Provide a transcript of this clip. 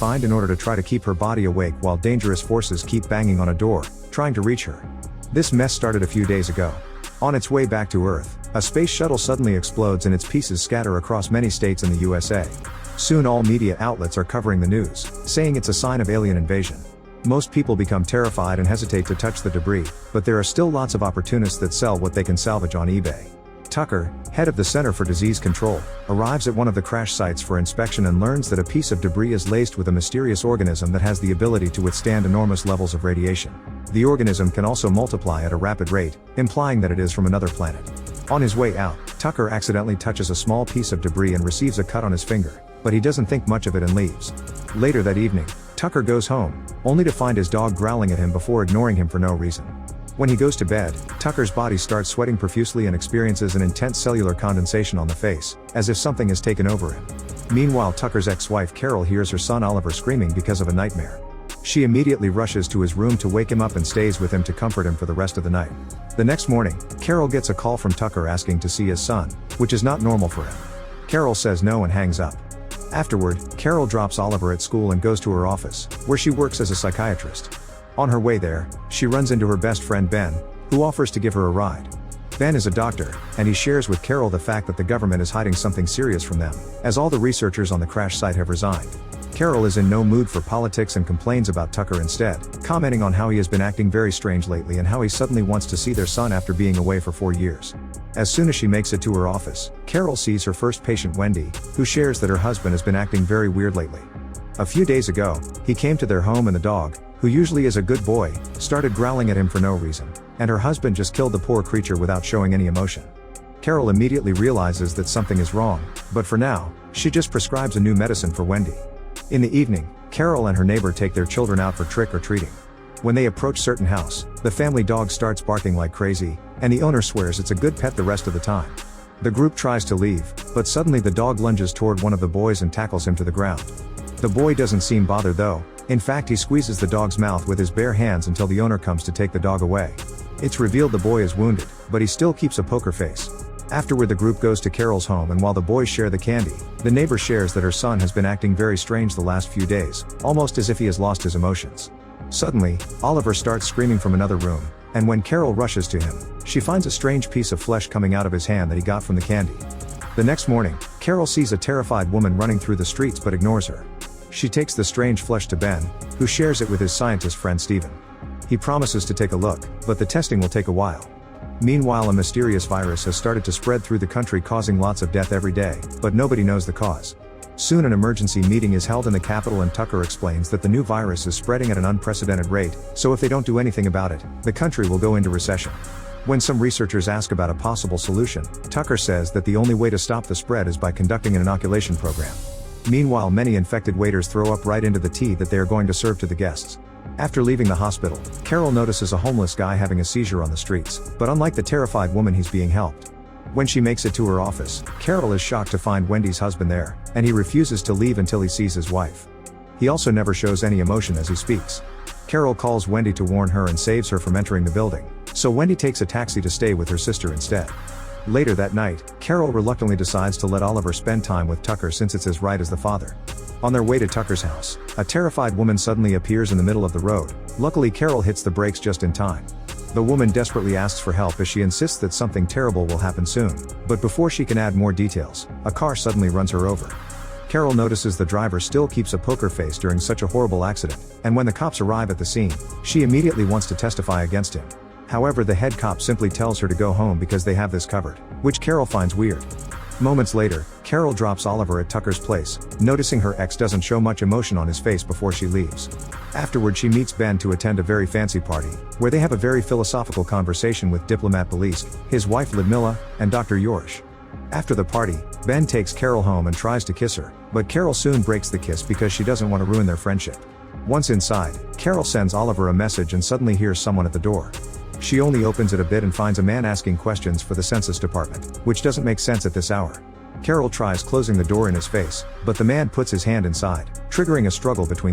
confined in order to try to keep her body awake while dangerous forces keep banging on a door, trying to reach her. This mess started a few days ago. On its way back to Earth, a space shuttle suddenly explodes and its pieces scatter across many states in the USA. Soon all media outlets are covering the news, saying it's a sign of alien invasion. Most people become terrified and hesitate to touch the debris, but there are still lots of opportunists that sell what they can salvage on eBay. Tucker, head of the Center for Disease Control, arrives at one of the crash sites for inspection and learns that a piece of debris is laced with a mysterious organism that has the ability to withstand enormous levels of radiation. The organism can also multiply at a rapid rate, implying that it is from another planet. On his way out, Tucker accidentally touches a small piece of debris and receives a cut on his finger, but he doesn't think much of it and leaves. Later that evening, Tucker goes home, only to find his dog growling at him before ignoring him for no reason. When he goes to bed, Tucker's body starts sweating profusely and experiences an intense cellular condensation on the face, as if something has taken over him. Meanwhile, Tucker's ex-wife Carol hears her son Oliver screaming because of a nightmare. She immediately rushes to his room to wake him up and stays with him to comfort him for the rest of the night. The next morning, Carol gets a call from Tucker asking to see his son, which is not normal for him. Carol says no and hangs up. Afterward, Carol drops Oliver at school and goes to her office, where she works as a psychiatrist. On her way there, she runs into her best friend Ben, who offers to give her a ride. Ben is a doctor, and he shares with Carol the fact that the government is hiding something serious from them, as all the researchers on the crash site have resigned. Carol is in no mood for politics and complains about Tucker instead, commenting on how he has been acting very strange lately and how he suddenly wants to see their son after being away for 4 years. As soon as she makes it to her office, Carol sees her first patient Wendy, who shares that her husband has been acting very weird lately. A few days ago, he came to their home and the dog, who usually is a good boy, started growling at him for no reason, and her husband just killed the poor creature without showing any emotion. Carol immediately realizes that something is wrong, but for now, she just prescribes a new medicine for Wendy. In the evening, Carol and her neighbor take their children out for trick-or-treating. When they approach certain house, the family dog starts barking like crazy, and the owner swears it's a good pet the rest of the time. The group tries to leave, but suddenly the dog lunges toward one of the boys and tackles him to the ground. The boy doesn't seem bothered though. In fact, he squeezes the dog's mouth with his bare hands until the owner comes to take the dog away. It's revealed the boy is wounded, but he still keeps a poker face. Afterward, the group goes to Carol's home, and while the boys share the candy, the neighbor shares that her son has been acting very strange the last few days, almost as if he has lost his emotions. Suddenly, Oliver starts screaming from another room, and when Carol rushes to him, she finds a strange piece of flesh coming out of his hand that he got from the candy. The next morning, Carol sees a terrified woman running through the streets but ignores her. She takes the strange flesh to Ben, who shares it with his scientist friend Steven. He promises to take a look, but the testing will take a while. Meanwhile, a mysterious virus has started to spread through the country, causing lots of death every day, but nobody knows the cause. Soon an emergency meeting is held in the capital, and Tucker explains that the new virus is spreading at an unprecedented rate, so if they don't do anything about it, the country will go into recession. When some researchers ask about a possible solution, Tucker says that the only way to stop the spread is by conducting an inoculation program. Meanwhile, many infected waiters throw up right into the tea that they are going to serve to the guests. After leaving the hospital, Carol notices a homeless guy having a seizure on the streets, but unlike the terrified woman, he's being helped. When she makes it to her office, Carol is shocked to find Wendy's husband there, and he refuses to leave until he sees his wife. He also never shows any emotion as he speaks. Carol calls Wendy to warn her and saves her from entering the building, so Wendy takes a taxi to stay with her sister instead. Later that night, Carol reluctantly decides to let Oliver spend time with Tucker since it's his right as the father. On their way to Tucker's house, a terrified woman suddenly appears in the middle of the road. Luckily, Carol hits the brakes just in time. The woman desperately asks for help as she insists that something terrible will happen soon, but before she can add more details, a car suddenly runs her over. Carol notices the driver still keeps a poker face during such a horrible accident, and when the cops arrive at the scene, she immediately wants to testify against him. However, the head cop simply tells her to go home because they have this covered, which Carol finds weird. Moments later, Carol drops Oliver at Tucker's place, noticing her ex doesn't show much emotion on his face before she leaves. Afterward, she meets Ben to attend a very fancy party, where they have a very philosophical conversation with diplomat Belisk, his wife Ludmilla, and Dr. Yorsh. After the party, Ben takes Carol home and tries to kiss her, but Carol soon breaks the kiss because she doesn't want to ruin their friendship. Once inside, Carol sends Oliver a message and suddenly hears someone at the door. She only opens it a bit and finds a man asking questions for the census department, which doesn't make sense at this hour. Carol tries closing the door in his face, but the man puts his hand inside, triggering a struggle between them.